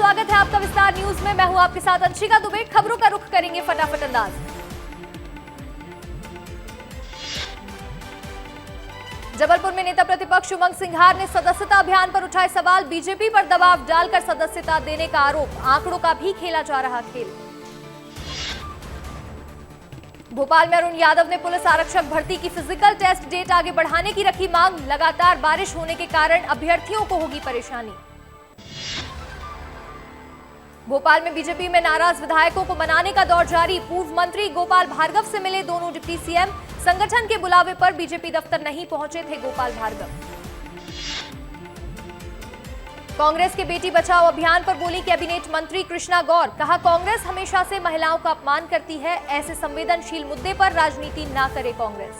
स्वागत है आपका विस्तार न्यूज में। मैं हूं आपके साथ अंशिका दुबे। खबरों का रुख करेंगे फटाफट अंदाज। जबलपुर में नेता प्रतिपक्ष उमंग सिंघार ने सदस्यता अभियान पर उठाए सवाल। बीजेपी पर दबाव डालकर सदस्यता देने का आरोप। आंकड़ों का भी खेला जा रहा खेल। भोपाल में अरुण यादव ने पुलिस आरक्षक भर्ती की फिजिकल टेस्ट डेट आगे बढ़ाने की रखी मांग। लगातार बारिश होने के कारण अभ्यर्थियों को होगी परेशानी। भोपाल में बीजेपी में नाराज विधायकों को मनाने का दौर जारी। पूर्व मंत्री गोपाल भार्गव से मिले दोनों डिप्टी सीएम। संगठन के बुलावे पर बीजेपी दफ्तर नहीं पहुंचे थे गोपाल भार्गव। कांग्रेस के बेटी बचाओ अभियान पर बोली कैबिनेट मंत्री कृष्णा गौर। कहा, कांग्रेस हमेशा से महिलाओं का अपमान करती है। ऐसे संवेदनशील मुद्दे पर राजनीति ना करे कांग्रेस।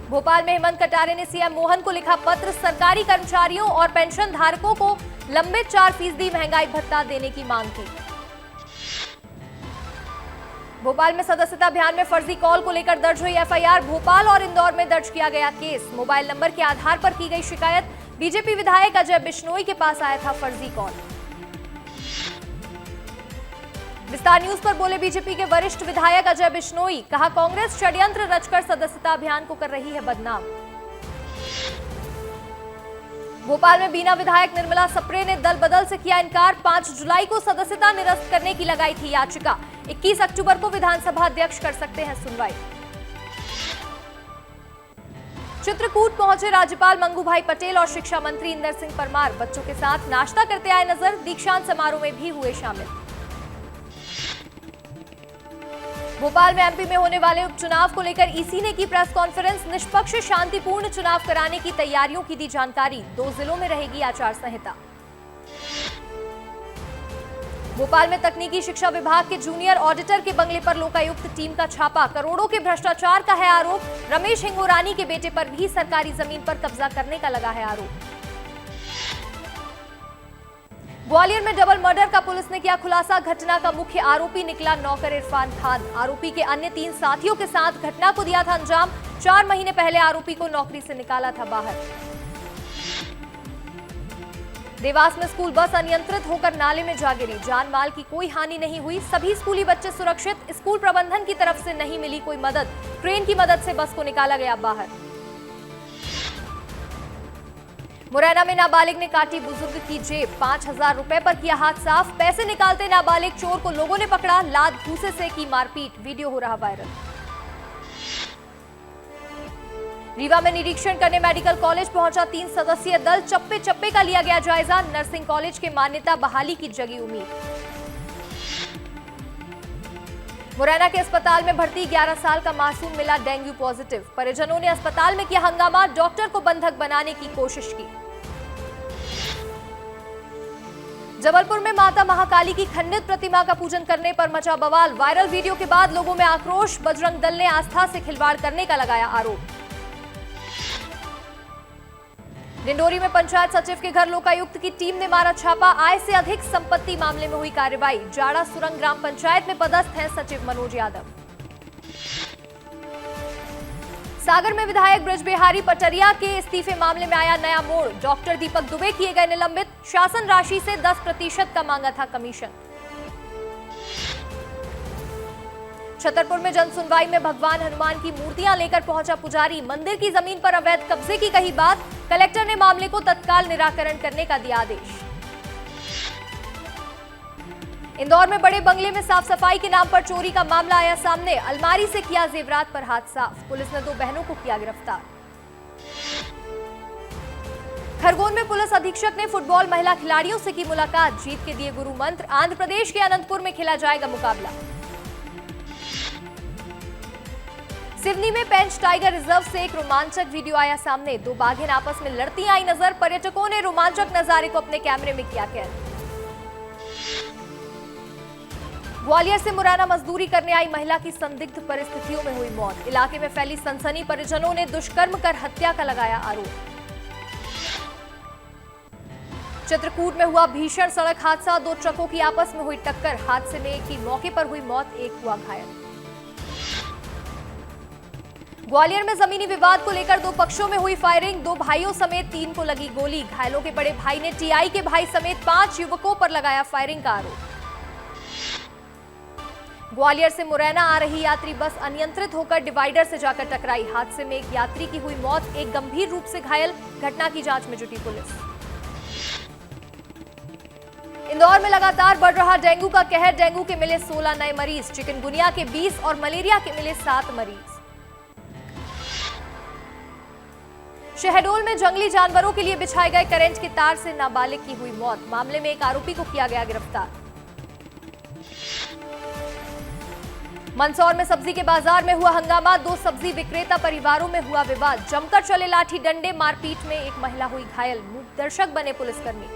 भोपाल में हेमंत कटारे ने सीएम मोहन को लिखा पत्र। सरकारी कर्मचारियों और पेंशन धारकों को लंबित 4% महंगाई भत्ता देने की मांग की। भोपाल में सदस्यता अभियान में फर्जी कॉल को लेकर दर्ज हुई एफआईआर। भोपाल और इंदौर में दर्ज किया गया केस। मोबाइल नंबर के आधार पर की गई शिकायत। बीजेपी विधायक अजय बिश्नोई के पास आया था फर्जी कॉल। विस्तार न्यूज पर बोले बीजेपी के वरिष्ठ विधायक अजय बिश्नोई। कहा, कांग्रेस षड्यंत्र रचकर सदस्यता अभियान को कर रही है बदनाम। भोपाल में बीना विधायक निर्मला सप्रे ने दल बदल से किया इनकार। 5 जुलाई को सदस्यता निरस्त करने की लगाई थी याचिका। 21 अक्टूबर को विधानसभा अध्यक्ष कर सकते हैं सुनवाई। चित्रकूट पहुंचे राज्यपाल मंगू भाई पटेल और शिक्षा मंत्री इंदर सिंह परमार। बच्चों के साथ नाश्ता करते आए नजर। दीक्षांत समारोह में भी हुए शामिल। भोपाल में एमपी में होने वाले उपचुनाव को लेकर ईसी ने की प्रेस कॉन्फ्रेंस। निष्पक्ष शांतिपूर्ण चुनाव कराने की तैयारियों की दी जानकारी। 2 जिलों में रहेगी आचार संहिता। भोपाल में तकनीकी शिक्षा विभाग के जूनियर ऑडिटर के बंगले पर लोकायुक्त टीम का छापा। करोड़ों के भ्रष्टाचार का है आरोप। रमेश हिंगोरानी के बेटे पर भी सरकारी जमीन पर कब्जा करने का लगा है आरोप। ग्वालियर में डबल मर्डर का पुलिस ने किया खुलासा। घटना का मुख्य आरोपी निकला नौकर इरफान खान। आरोपी के अन्य 3 साथियों के साथ घटना को दिया था अंजाम। 4 महीने पहले आरोपी को नौकरी से निकाला था बाहर। देवास में स्कूल बस अनियंत्रित होकर नाले में जा गिरी। जान माल की कोई हानि नहीं हुई। सभी स्कूली बच्चे सुरक्षित। स्कूल प्रबंधन की तरफ से नहीं मिली कोई मदद। क्रेन की मदद से बस को निकाला गया बाहर। मुरैना में नाबालिग ने काटी बुजुर्ग की जेब। 5000 रुपए पर किया हाथ साफ। पैसे निकालते नाबालिग चोर को लोगों ने पकड़ा। लात घूसे से की मारपीट। वीडियो हो रहा वायरल। रीवा में निरीक्षण करने मेडिकल कॉलेज पहुंचा 3 सदस्यीय दल। चप्पे चप्पे का लिया गया जायजा। नर्सिंग कॉलेज के मान्यता बहाली की जगी उम्मीद। मुरैना के अस्पताल में भर्ती 11 साल का मासूम मिला डेंगू पॉजिटिव। परिजनों ने अस्पताल में किया हंगामा। डॉक्टर को बंधक बनाने की कोशिश की। जबलपुर में माता महाकाली की खंडित प्रतिमा का पूजन करने पर मचा बवाल। वायरल वीडियो के बाद लोगों में आक्रोश। बजरंग दल ने आस्था से खिलवाड़ करने का लगाया आरोप। डिंडोरी में पंचायत सचिव के घर लोकायुक्त की टीम ने मारा छापा। आय से अधिक संपत्ति मामले में हुई कार्रवाई। जाड़ा सुरंग ग्राम पंचायत में पदस्थ हैं सचिव मनोज यादव। सागर में विधायक ब्रजबिहारी पटरिया के इस्तीफे मामले में आया नया मोड़। डॉक्टर दीपक दुबे किए गए निलंबित। शासन राशि से 10% का मांगा था कमीशन। छतरपुर में जन सुनवाई में भगवान हनुमान की मूर्तियां लेकर पहुंचा पुजारी। मंदिर की जमीन पर अवैध कब्जे की कही बात। कलेक्टर ने मामले को तत्काल निराकरण करने का दिया आदेश। इंदौर में बड़े बंगले में साफ सफाई के नाम पर चोरी का मामला आया सामने। अलमारी से किया जेवरात पर हाथ साफ। पुलिस ने 2 बहनों को किया गिरफ्तार। खरगोन में पुलिस अधीक्षक ने फुटबॉल महिला खिलाड़ियों से की मुलाकात। जीत के दिए गुरु मंत्र। आंध्र प्रदेश के अनंतपुर में खेला जाएगा मुकाबला। सिवनी में पेंच टाइगर रिजर्व से एक रोमांचक वीडियो आया सामने। 2 बाघें आपस में लड़ती आई नजर। पर्यटकों ने रोमांचक नजारे को अपने कैमरे में किया कैद। ग्वालियर से मुरैना मजदूरी करने आई महिला की संदिग्ध परिस्थितियों में हुई मौत। इलाके में फैली सनसनी। परिजनों ने दुष्कर्म कर हत्या का लगाया आरोप। चित्रकूट में हुआ भीषण सड़क हादसा। 2 ट्रकों की आपस में हुई टक्कर। हादसे में एक की मौके पर हुई मौत, एक हुआ घायल। ग्वालियर में जमीनी विवाद को लेकर दो पक्षों में हुई फायरिंग, दो भाइयों समेत 3 को लगी गोली। घायलों के बड़े भाई ने टीआई के भाई समेत 5 युवकों पर लगाया फायरिंग का आरोप। ग्वालियर से मुरैना आ रही यात्री बस अनियंत्रित होकर डिवाइडर से जाकर टकराई। हादसे में एक यात्री की हुई मौत, एक गंभीर रूप से घायल। घटना की जांच में जुटी पुलिस। इंदौर में लगातार बढ़ रहा डेंगू का कहर। डेंगू के मिले 16 नए मरीज, चिकनगुनिया के 20 और मलेरिया के मिले 7 मरीज। शहडोल में जंगली जानवरों के लिए बिछाए गए करंट के तार से नाबालिग की हुई मौत। मामले में एक आरोपी को किया गया गिरफ्तार। मंदसौर में सब्जी के बाजार में हुआ हंगामा, 2 सब्जी विक्रेता परिवारों में हुआ विवाद। जमकर चले लाठी डंडे, मारपीट में एक महिला हुई घायल। मूकदर्शक बने पुलिसकर्मी।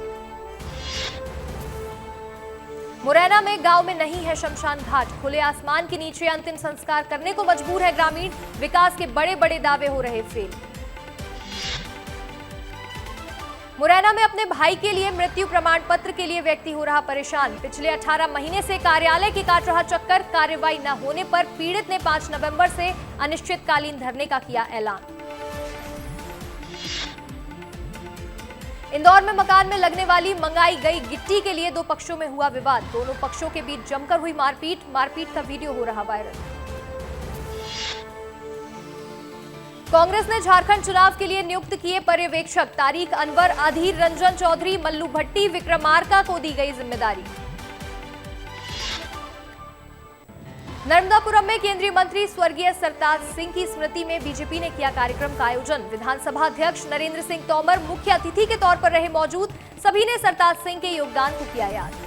मुरैना में गांव में नहीं है शमशान घाट, खुले आसमान के नीचे अंतिम संस्कार करने को मजबूर है ग्रामीण। विकास के बड़े बड़े दावे हो रहे फेल। मुरैना में अपने भाई के लिए मृत्यु प्रमाण पत्र के लिए व्यक्ति हो रहा परेशान। पिछले 18 महीने से कार्यालय के काट रहा चक्कर। कार्रवाई न होने पर पीड़ित ने 5 नवंबर से अनिश्चितकालीन धरने का किया ऐलान। इंदौर में मकान में लगने वाली मंगाई गई गिट्टी के लिए 2 पक्षों में हुआ विवाद। दोनों पक्षों के बीच जमकर हुई मारपीट का वीडियो हो रहा वायरल। कांग्रेस ने झारखंड चुनाव के लिए नियुक्त किए पर्यवेक्षक। तारिक अनवर, अधीर रंजन चौधरी, मल्लू भट्टी, विक्रमार्का को दी गई जिम्मेदारी। नर्मदापुरम में केंद्रीय मंत्री स्वर्गीय सरताज सिंह की स्मृति में बीजेपी ने किया कार्यक्रम का आयोजन। विधानसभा अध्यक्ष नरेंद्र सिंह तोमर मुख्य अतिथि के तौर पर रहे मौजूद। सभी ने सरताज सिंह के योगदान को किया याद।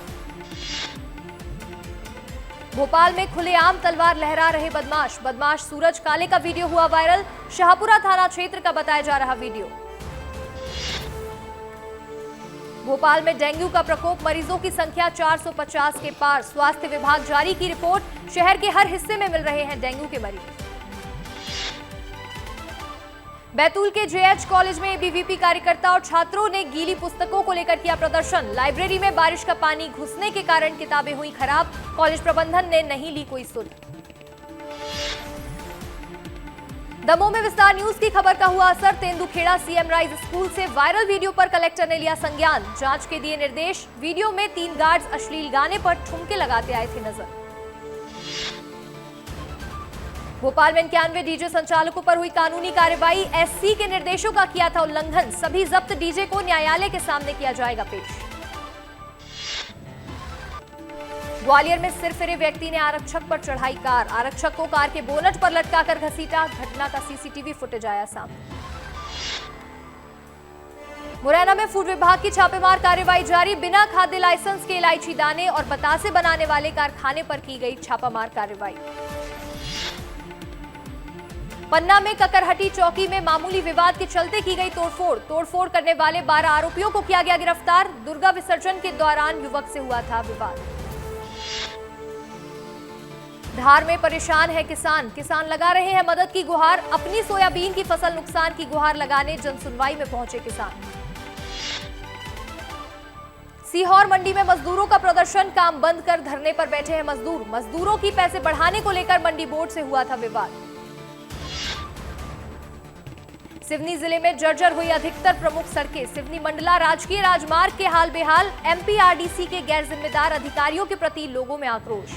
भोपाल में खुलेआम तलवार लहरा रहे बदमाश सूरज काले का वीडियो हुआ वायरल। शाहपुरा थाना क्षेत्र का बताया जा रहा वीडियो। भोपाल में डेंगू का प्रकोप, मरीजों की संख्या 450 के पार। स्वास्थ्य विभाग जारी की रिपोर्ट, शहर के हर हिस्से में मिल रहे हैं डेंगू के मरीज। बैतूल के जेएच कॉलेज में एबीवीपी कार्यकर्ता और छात्रों ने गीली पुस्तकों को लेकर किया प्रदर्शन। लाइब्रेरी में बारिश का पानी घुसने के कारण किताबें हुई खराब। कॉलेज प्रबंधन ने नहीं ली कोई सुध। दमोह में विस्तार न्यूज की खबर का हुआ असर। तेंदुखेड़ा सीएम राइज स्कूल से वायरल वीडियो पर कलेक्टर ने लिया संज्ञान। जांच के दिए निर्देश। वीडियो में 3 गार्ड्स अश्लील गाने पर ठुमके लगाते आए थे नजर। भोपाल में 91 डीजे संचालकों पर हुई कानूनी कार्रवाई। एससी के निर्देशों का किया था उल्लंघन। सभी जब्त डीजे को न्यायालय के सामने किया जाएगा पेश। ग्वालियर में सिरफिरे व्यक्ति ने आरक्षक पर चढ़ाई कार। आरक्षक को कार के बोनट पर लटकाकर घसीटा। घटना का सीसीटीवी फुटेज आया सामने। मुरैना में फूड विभाग की छापेमार कार्रवाई जारी। बिना खाद्य लाइसेंस के इलायची दाने और बतासे बनाने वाले कारखाने पर की गई छापामार कार्रवाई। पन्ना में ककरहटी चौकी में मामूली विवाद के चलते की गई तोड़फोड़ करने वाले 12 आरोपियों को किया गया गिरफ्तार। दुर्गा विसर्जन के दौरान युवक से हुआ था विवाद। धार में परेशान है किसान लगा रहे हैं मदद की गुहार। अपनी सोयाबीन की फसल नुकसान की गुहार लगाने जनसुनवाई में पहुंचे किसान। सीहोर मंडी में मजदूरों का प्रदर्शन, काम बंद कर धरने पर बैठे हैं मजदूर। मजदूरों की पैसे बढ़ाने को लेकर मंडी बोर्ड से हुआ था विवाद। सिवनी जिले में जर्जर हुई अधिकतर प्रमुख सड़कें। सिवनी मंडला राजकीय राजमार्ग के हाल बेहाल। एमपीआरडीसी के गैर जिम्मेदार अधिकारियों के प्रति लोगों में आक्रोश।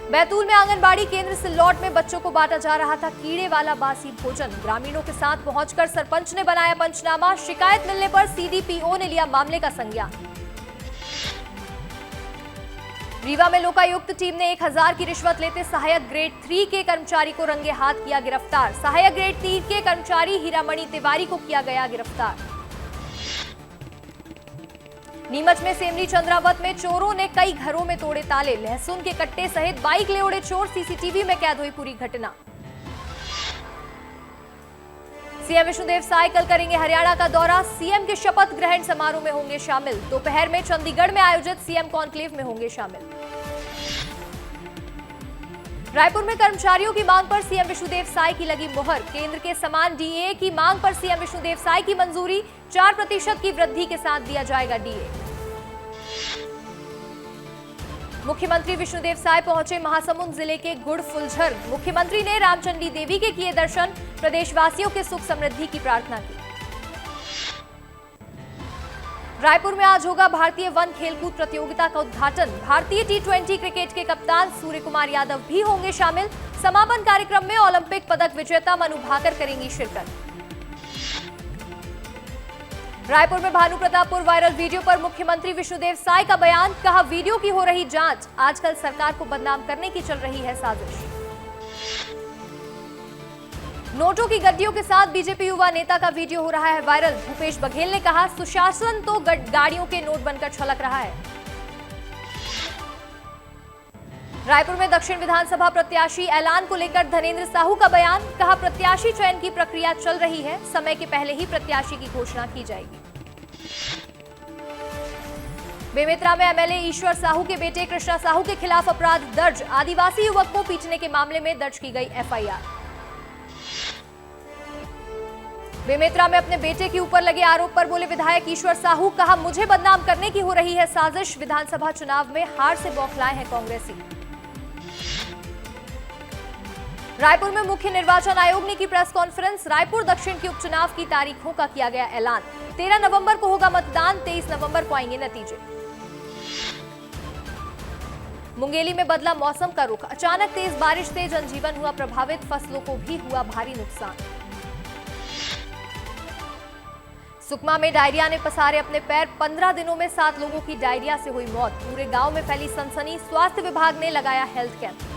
बैतूल में आंगनबाड़ी केंद्र सिल्लौट में बच्चों को बांटा जा रहा था कीड़े वाला बासी भोजन। ग्रामीणों के साथ पहुंचकर सरपंच ने बनाया पंचनामा। शिकायत मिलने पर सीडीपीओ ने लिया मामले का संज्ञान। रीवा में लोकायुक्त टीम ने 1000 की रिश्वत लेते सहायक ग्रेड 3 के कर्मचारी को रंगे हाथ किया गिरफ्तार। सहायक ग्रेड 3 के कर्मचारी हीरामणि तिवारी को किया गया गिरफ्तार। नीमच में सेमरी चंद्रावत में चोरों ने कई घरों में तोड़े ताले। लहसुन के कट्टे सहित बाइक ले उड़े चोर। सीसीटीवी में कैद हुई पूरी घटना। सीएम विष्णुदेव साय कल करेंगे हरियाणा का दौरा। सीएम के शपथ ग्रहण समारोह में होंगे शामिल। दोपहर में चंडीगढ़ में आयोजित सीएम कॉन्क्लेव में होंगे शामिल। रायपुर में कर्मचारियों की मांग पर सीएम विष्णुदेव साय की लगी मुहर। केंद्र के समान डीए की मांग पर सीएम विष्णुदेव साय की मंजूरी। 4% की वृद्धि के साथ दिया जाएगा डीए। मुख्यमंत्री विष्णुदेव साय पहुंचे महासमुंद जिले के गुड़ फुलझर। मुख्यमंत्री ने रामचंडी देवी के किए दर्शन, प्रदेशवासियों के सुख समृद्धि की प्रार्थना की। रायपुर में आज होगा भारतीय वन खेलकूद प्रतियोगिता का उद्घाटन। भारतीय टी20 क्रिकेट के कप्तान सूर्य कुमार यादव भी होंगे शामिल। समापन कार्यक्रम में ओलंपिक पदक विजेता मनु भाकर करेंगी शिरकत। रायपुर में भानु प्रतापपुर वायरल वीडियो पर मुख्यमंत्री विष्णुदेव साय का बयान, कहा वीडियो की हो रही जांच, आजकल सरकार को बदनाम करने की चल रही है साजिश। नोटों की गड्डियों के साथ बीजेपी युवा नेता का वीडियो हो रहा है वायरल। भूपेश बघेल ने कहा, सुशासन तो गाड़ियों के नोट बनकर छलक रहा है। रायपुर में दक्षिण विधानसभा प्रत्याशी ऐलान को लेकर धनेंद्र साहू का बयान, कहा प्रत्याशी चयन की प्रक्रिया चल रही है, समय के पहले ही प्रत्याशी की घोषणा की जाएगी। बेमेतरा में एमएलए ईश्वर साहू के बेटे कृष्णा साहू के खिलाफ अपराध दर्ज। आदिवासी युवक को पीटने के मामले में दर्ज की गई एफआईआर। बेमेतरा में अपने बेटे के ऊपर लगे आरोप पर बोले विधायक ईश्वर साहू, कहा मुझे बदनाम करने की हो रही है साजिश। विधानसभा चुनाव में हार से बौखलाए हैं कांग्रेसी। रायपुर में मुख्य निर्वाचन आयोग ने की प्रेस कॉन्फ्रेंस। रायपुर दक्षिण के उपचुनाव की तारीखों का किया गया ऐलान। 13 नवंबर को होगा मतदान, 23 नवंबर को आएंगे नतीजे। मुंगेली में बदला मौसम का रुख, अचानक तेज बारिश से जनजीवन हुआ प्रभावित, फसलों को भी हुआ भारी नुकसान। सुकमा में डायरिया ने पसारे अपने पैर, 15 दिनों में 7 लोगों की डायरिया से हुई मौत। पूरे गांव में फैली सनसनी, स्वास्थ्य विभाग ने लगाया हेल्थ कैंप।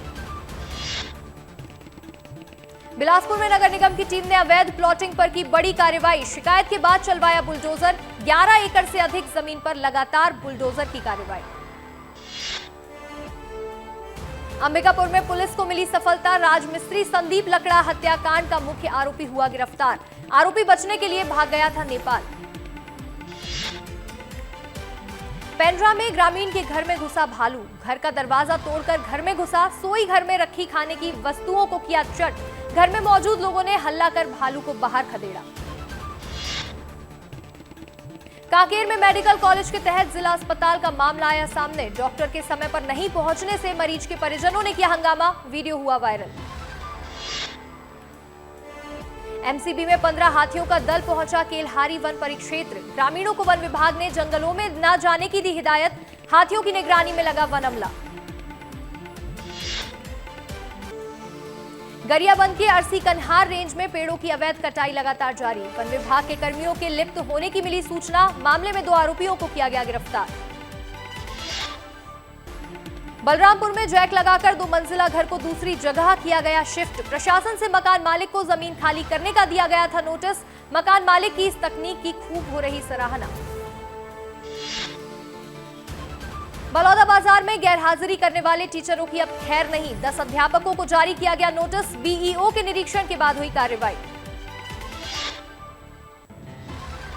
बिलासपुर में नगर निगम की टीम ने अवैध प्लॉटिंग पर की बड़ी कार्रवाई। शिकायत के बाद चलवाया बुलडोजर। 11 एकड़ से अधिक जमीन पर लगातार बुलडोजर की कार्रवाई। अंबिकापुर में पुलिस को मिली सफलता। राजमिस्त्री संदीप लकड़ा हत्याकांड का मुख्य आरोपी हुआ गिरफ्तार। आरोपी बचने के लिए भाग गया था नेपाल। पेंड्रा में ग्रामीण के घर में घुसा भालू, घर का दरवाजा तोड़कर घर में घुसा, सोई घर में रखी खाने की वस्तुओं को किया चट। घर में मौजूद लोगों ने हल्ला कर भालू को बाहर खदेड़ा। कांकेर में मेडिकल कॉलेज के तहत जिला अस्पताल का मामला आया सामने। डॉक्टर के समय पर नहीं पहुंचने से मरीज के परिजनों ने किया हंगामा, वीडियो हुआ वायरल। एमसीबी में 15 हाथियों का दल पहुंचा केलहारी वन परिक्षेत्र। ग्रामीणों को वन विभाग ने जंगलों में न जाने की दी हिदायत। हाथियों की निगरानी में लगा वन अमला। गरियाबंद के अरसी कन्हार रेंज में पेड़ों की अवैध कटाई लगातार जारी। वन विभाग के कर्मियों के लिप्त होने की मिली सूचना। मामले में 2 आरोपियों को किया गया गिरफ्तार। बलरामपुर में जैक लगाकर 2 मंजिला घर को दूसरी जगह किया गया शिफ्ट। प्रशासन से मकान मालिक को जमीन खाली करने का दिया गया था नोटिस। मकान मालिक की इस तकनीक की खूब हो रही सराहना। बलौदा बाजार में गैरहाजिरी करने वाले टीचरों की अब खैर नहीं। 10 अध्यापकों को जारी किया गया नोटिस। बीईओ के निरीक्षण के बाद हुई कार्रवाई।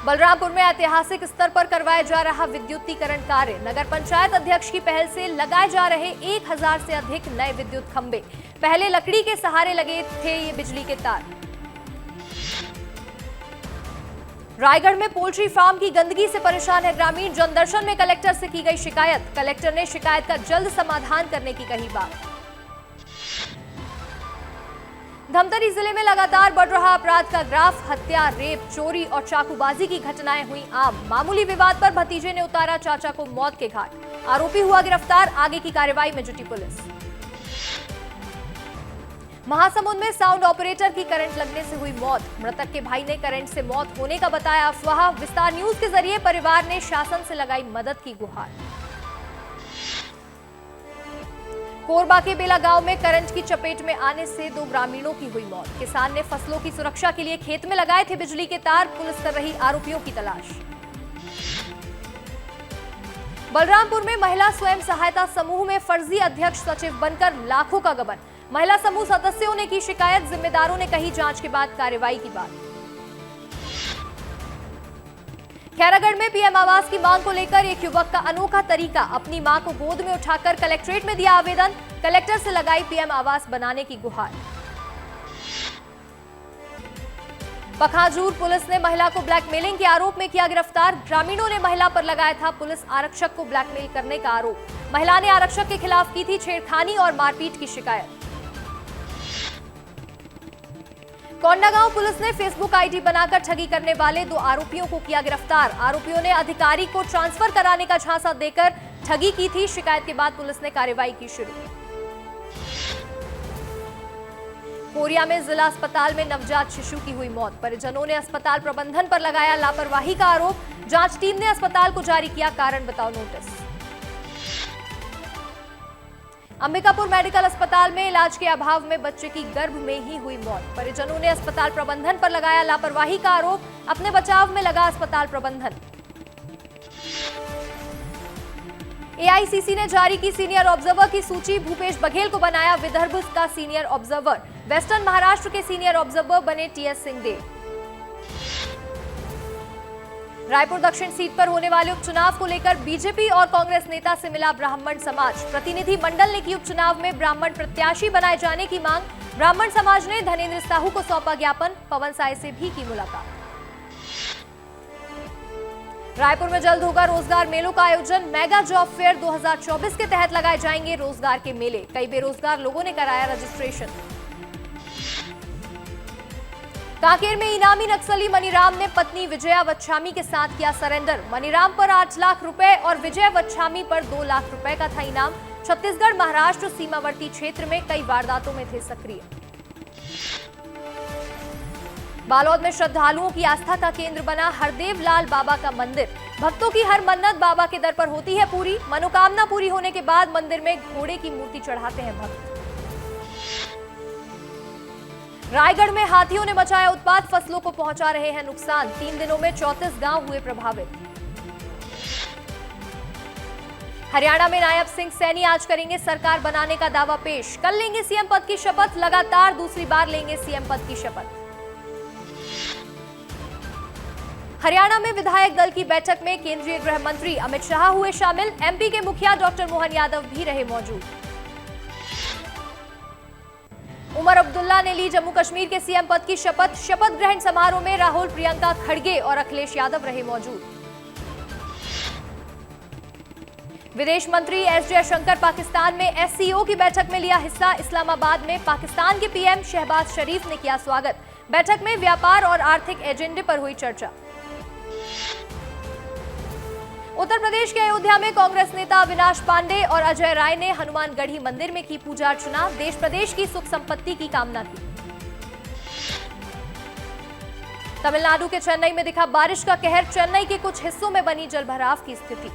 बलरामपुर में ऐतिहासिक स्तर पर करवाया जा रहा विद्युतीकरण कार्य। नगर पंचायत अध्यक्ष की पहल से लगाए जा रहे 1000 से अधिक नए विद्युत खंभे। पहले लकड़ी के सहारे लगे थे ये बिजली के तार। रायगढ़ में पोल्ट्री फार्म की गंदगी से परेशान है ग्रामीण। जनदर्शन में कलेक्टर से की गई शिकायत। कलेक्टर ने शिकायत का जल्द समाधान करने की कही बात। धमतरी जिले में लगातार बढ़ रहा अपराध का ग्राफ। हत्या, रेप, चोरी और चाकूबाजी की घटनाएं हुई आम। मामूली विवाद पर भतीजे ने उतारा चाचा को मौत के घाट। आरोपी हुआ गिरफ्तार। आगे की कार्रवाई में जुटी पुलिस। महासमुंद में साउंड ऑपरेटर की करंट लगने से हुई मौत। मृतक के भाई ने करंट से मौत होने का बताया अफवाह। विस्तार न्यूज के जरिए परिवार ने शासन से लगाई मदद की गुहार। कोरबा के बेला गांव में करंट की चपेट में आने से 2 ग्रामीणों की हुई मौत। किसान ने फसलों की सुरक्षा के लिए खेत में लगाए थे बिजली के तार। पुलिस कर रही आरोपियों की तलाश। बलरामपुर में महिला स्वयं सहायता समूह में फर्जी अध्यक्ष सचिव बनकर लाखों का गबन। महिला समूह सदस्यों ने की शिकायत। जिम्मेदारों ने कही जांच के बाद कार्रवाई की बात। खैरागढ़ में पीएम आवास की मांग को लेकर एक युवक का अनोखा तरीका। अपनी मां को गोद में उठाकर कलेक्ट्रेट में दिया आवेदन। कलेक्टर से लगाई पीएम आवास बनाने की गुहार। पखाजूर पुलिस ने महिला को ब्लैकमेलिंग के आरोप में किया गिरफ्तार। ग्रामीणों ने महिला पर लगाया था पुलिस आरक्षक को ब्लैकमेल करने का आरोप। महिला ने आरक्षक के खिलाफ की थी छेड़खानी और मारपीट की शिकायत। कोंडागांव पुलिस ने फेसबुक आईडी बनाकर ठगी करने वाले 2 आरोपियों को किया गिरफ्तार। आरोपियों ने अधिकारी को ट्रांसफर कराने का झांसा देकर ठगी की थी। शिकायत के बाद पुलिस ने कार्रवाई की शुरू। कोरिया में जिला अस्पताल में नवजात शिशु की हुई मौत। परिजनों ने अस्पताल प्रबंधन पर लगाया लापरवाही का आरोप। जांच टीम ने अस्पताल को जारी किया कारण बताओ नोटिस। अंबिकापुर मेडिकल अस्पताल में इलाज के अभाव में बच्चे की गर्भ में ही हुई मौत। परिजनों ने अस्पताल प्रबंधन पर लगाया लापरवाही का आरोप। अपने बचाव में लगा अस्पताल प्रबंधन। एआईसीसी ने जारी की सीनियर ऑब्जर्वर की सूची। भूपेश बघेल को बनाया विदर्भ का सीनियर ऑब्जर्वर। वेस्टर्न महाराष्ट्र के सीनियर ऑब्जर्वर बने टीएस सिंहदेव। रायपुर दक्षिण सीट पर होने वाले उपचुनाव को लेकर बीजेपी और कांग्रेस नेता से मिला ब्राह्मण समाज। प्रतिनिधि मंडल ने की उपचुनाव में ब्राह्मण प्रत्याशी बनाए जाने की मांग। ब्राह्मण समाज ने धनेंद्र साहू को सौंपा ज्ञापन। पवन साय से भी की मुलाकात। रायपुर में जल्द होगा रोजगार मेलों का आयोजन। मेगा जॉब फेयर 2024 के तहत लगाए जाएंगे रोजगार के मेले। कई बेरोजगार लोगों ने कराया रजिस्ट्रेशन। कांकेर में इनामी नक्सली मनीराम ने पत्नी विजया वच्छामी के साथ किया सरेंडर। मनीराम पर 8 लाख रुपए और विजय वच्छामी पर 2 लाख रुपए का था इनाम। छत्तीसगढ़ महाराष्ट्र सीमावर्ती क्षेत्र में कई वारदातों में थे सक्रिय। बालोद में श्रद्धालुओं की आस्था का केंद्र बना हरदेव लाल बाबा का मंदिर। भक्तों की हर मन्नत बाबा के दर पर होती है पूरी। मनोकामना पूरी होने के बाद मंदिर में घोड़े की मूर्ति चढ़ाते हैं भक्त। रायगढ़ में हाथियों ने मचाया उत्पात। फसलों को पहुंचा रहे हैं नुकसान। 3 दिनों में 34 गांव हुए प्रभावित। हरियाणा में नायब सिंह सैनी आज करेंगे सरकार बनाने का दावा पेश। कल लेंगे सीएम पद की शपथ। लगातार दूसरी बार लेंगे सीएम पद की शपथ। हरियाणा में विधायक दल की बैठक में केंद्रीय गृह मंत्री अमित शाह हुए शामिल। एमपी के मुखिया डॉक्टर मोहन यादव भी रहे मौजूद। उमर अब्दुल्ला ने ली जम्मू कश्मीर के सीएम पद की शपथ। शपथ ग्रहण समारोह में राहुल, प्रियंका खड़गे और अखिलेश यादव रहे मौजूद। विदेश मंत्री एस जयशंकर पाकिस्तान में एससीओ की बैठक में लिया हिस्सा। इस्लामाबाद में पाकिस्तान के पीएम शहबाज शरीफ ने किया स्वागत। बैठक में व्यापार और आर्थिक एजेंडे पर हुई चर्चा। उत्तर प्रदेश के अयोध्या में कांग्रेस नेता अविनाश पांडे और अजय राय ने हनुमानगढ़ी मंदिर में की पूजा अर्चना। देश प्रदेश की सुख संपत्ति की कामना की। तमिलनाडु के चेन्नई में दिखा बारिश का कहर। चेन्नई के कुछ हिस्सों में बनी जलभराव की स्थिति।